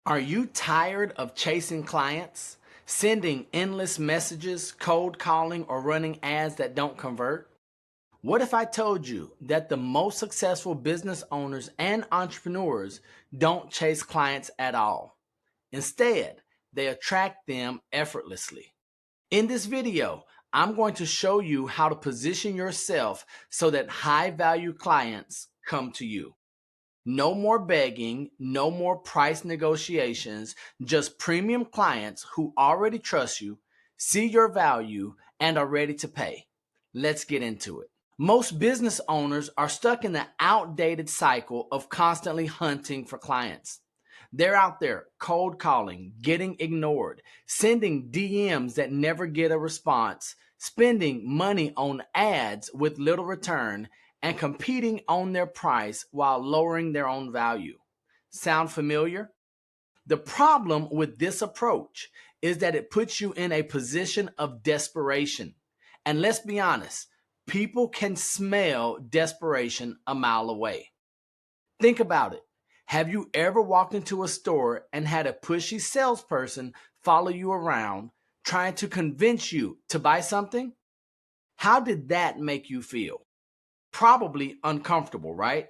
Are you tired of chasing clients, sending endless messages, cold calling, or running ads that don't convert? What if I told you that the most successful business owners and entrepreneurs don't chase clients at all? Instead, they attract them effortlessly. In this video, I'm going to show you how to position yourself so that high value clients come to you. No more begging, no more price negotiations, just premium clients who already trust you, see your value, and are ready to pay. Let's get into it. Most business owners are stuck in the outdated cycle of constantly hunting for clients. They're out there cold calling, getting ignored, sending DMs that never get a response, spending money on ads with little return, and competing on their price while lowering their own value. Sound familiar? The problem with this approach is that it puts you in a position of desperation. And let's be honest, people can smell desperation a mile away. Think about it. Have you ever walked into a store and had a pushy salesperson follow you around trying to convince you to buy something? How did that make you feel? Probably uncomfortable, right?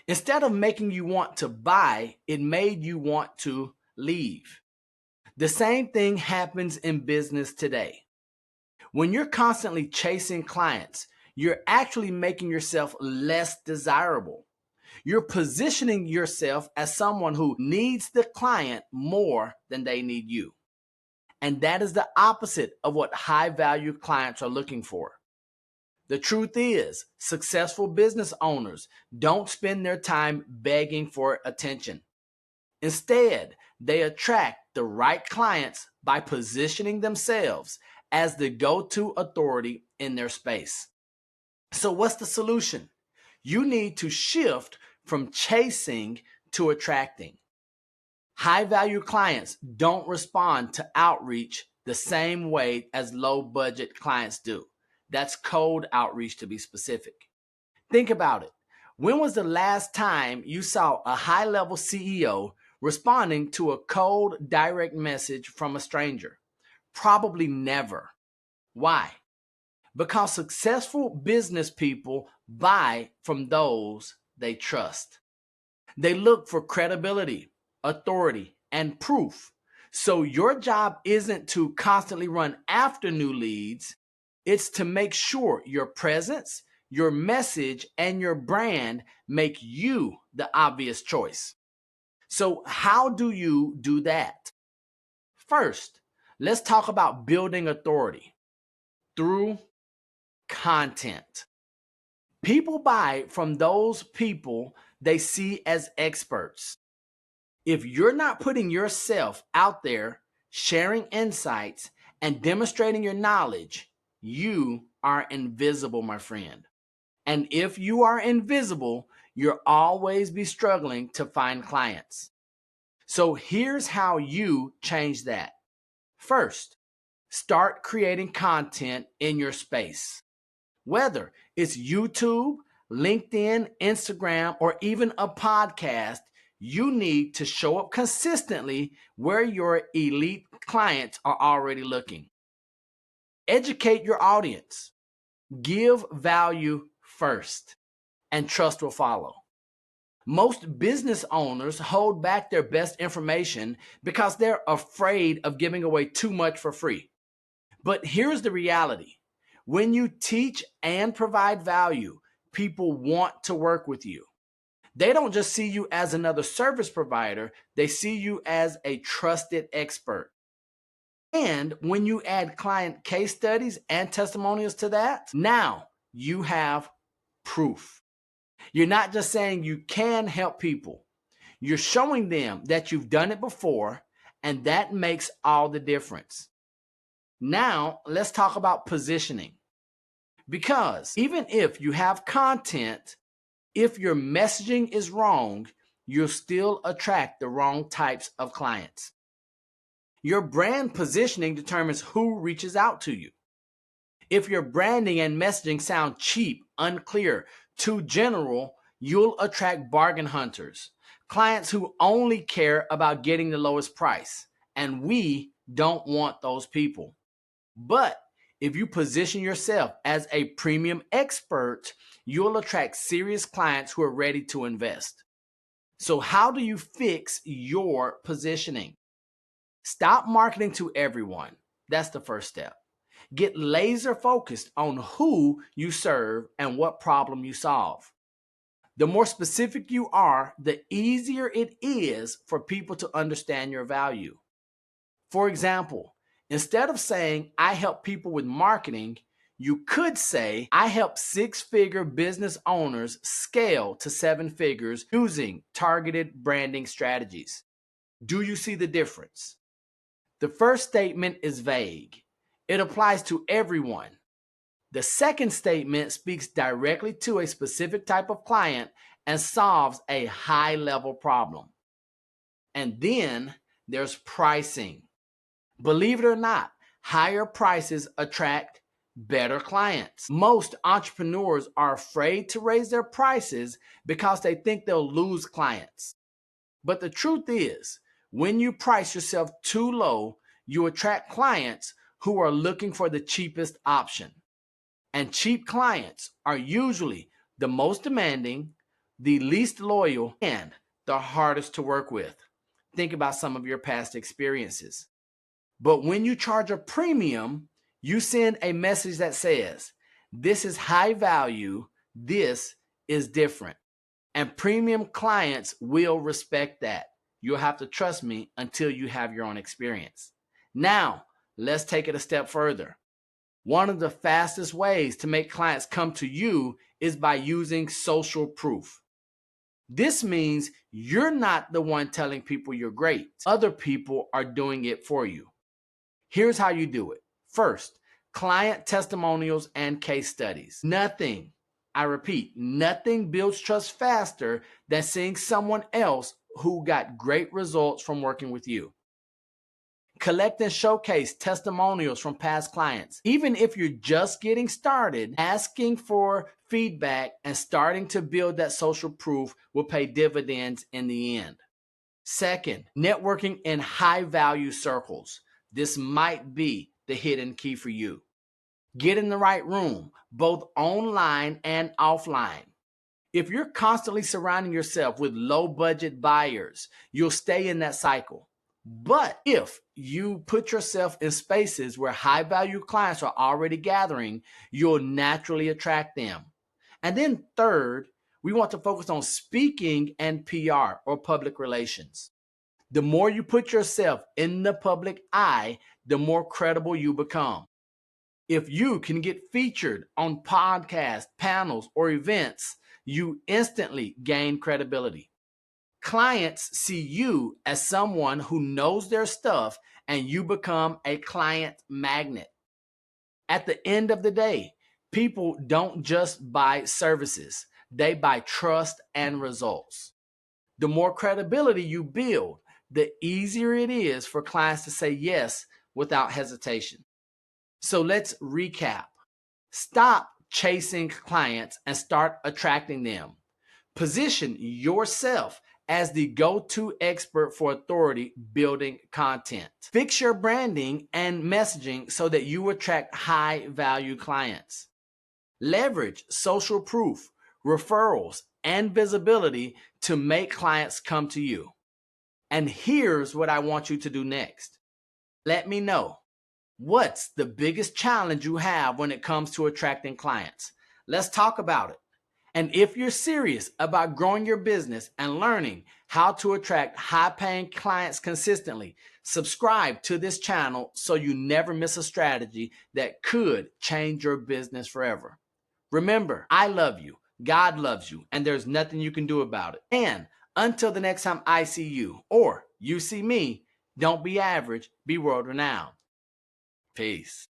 Instead of making you want to buy, it made you want to leave. The same thing happens in business today. When you're constantly chasing clients, you're actually making yourself less desirable. You're positioning yourself as someone who needs the client more than they need you. And that is the opposite of what high value clients are looking for. The truth is, successful business owners don't spend their time begging for attention. Instead, they attract the right clients by positioning themselves as the go-to authority in their space. So what's the solution? You need to shift from chasing to attracting. High-value clients don't respond to outreach the same way as low-budget clients do. That's cold outreach, to be specific. Think about it. When was the last time you saw a high-level CEO responding to a cold, direct message from a stranger? Probably never. Why? Because successful business people buy from those they trust. They look for credibility, authority, and proof. So your job isn't to constantly run after new leads. It's to make sure your presence, your message, and your brand make you the obvious choice. So how do you do that? First, let's talk about building authority through content. People buy from those people they see as experts. If you're not putting yourself out there, sharing insights, and demonstrating your knowledge, you are invisible, my friend. And if you are invisible, you'll always be struggling to find clients. So here's how you change that. First, start creating content in your space. Whether it's YouTube, LinkedIn, Instagram, or even a podcast, you need to show up consistently where your elite clients are already looking. Educate your audience. Give value first, and trust will follow. Most business owners hold back their best information because they're afraid of giving away too much for free. But here's the reality. When you teach and provide value, people want to work with you. They don't just see you as another service provider, they see you as a trusted expert. And when you add client case studies and testimonials to that, now you have proof. You're not just saying you can help people. You're showing them that you've done it before, and that makes all the difference. Now, let's talk about positioning. Because even if you have content, if your messaging is wrong, you'll still attract the wrong types of clients. Your brand positioning determines who reaches out to you. If your branding and messaging sound cheap, unclear, too general, you'll attract bargain hunters, clients who only care about getting the lowest price. And we don't want those people. But if you position yourself as a premium expert, you'll attract serious clients who are ready to invest. So, how do you fix your positioning? Stop marketing to everyone. That's the first step. Get laser focused on who you serve and what problem you solve. The more specific you are, the easier it is for people to understand your value. For example, instead of saying, I help people with marketing, you could say, I help six-figure business owners scale to seven figures using targeted branding strategies. Do you see the difference? The first statement is vague. It applies to everyone. The second statement speaks directly to a specific type of client and solves a high-level problem. And then there's pricing. Believe it or not, higher prices attract better clients. Most entrepreneurs are afraid to raise their prices because they think they'll lose clients. But the truth is, when you price yourself too low, you attract clients who are looking for the cheapest option. And cheap clients are usually the most demanding, the least loyal, and the hardest to work with. Think about some of your past experiences. But when you charge a premium, you send a message that says, this is high value, this is different. And premium clients will respect that. You'll have to trust me until you have your own experience. Now, let's take it a step further. One of the fastest ways to make clients come to you is by using social proof. This means you're not the one telling people you're great. Other people are doing it for you. Here's how you do it. First, client testimonials and case studies. Nothing, I repeat, nothing builds trust faster than seeing someone else who got great results from working with you. Collect and showcase testimonials from past clients. Even if you're just getting started, asking for feedback and starting to build that social proof will pay dividends in the end. Second, networking in high value circles. This might be the hidden key for you. Get in the right room, both online and offline. If you're constantly surrounding yourself with low budget buyers, you'll stay in that cycle. But if you put yourself in spaces where high value clients are already gathering, you'll naturally attract them. And then third, we want to focus on speaking and PR or public relations. The more you put yourself in the public eye, the more credible you become. If you can get featured on podcasts, panels, or events, you instantly gain credibility. Clients see you as someone who knows their stuff, and you become a client magnet. At the end of the day, people don't just buy services, they buy trust and results. The more credibility you build, the easier it is for clients to say yes without hesitation. So let's recap. Stop chasing clients and start attracting them. Position yourself as the go-to expert for authority building content. Fix your branding and messaging so that you attract high-value clients. Leverage social proof, referrals, and visibility to make clients come to you. And here's what I want you to do next. Let me know, what's the biggest challenge you have when it comes to attracting clients? Let's talk about it. And if you're serious about growing your business and learning how to attract high-paying clients consistently, subscribe to this channel so you never miss a strategy that could change your business forever. Remember, I love you, God loves you, and there's nothing you can do about it. And until the next time I see you or you see me, don't be average, be world renowned. Peace.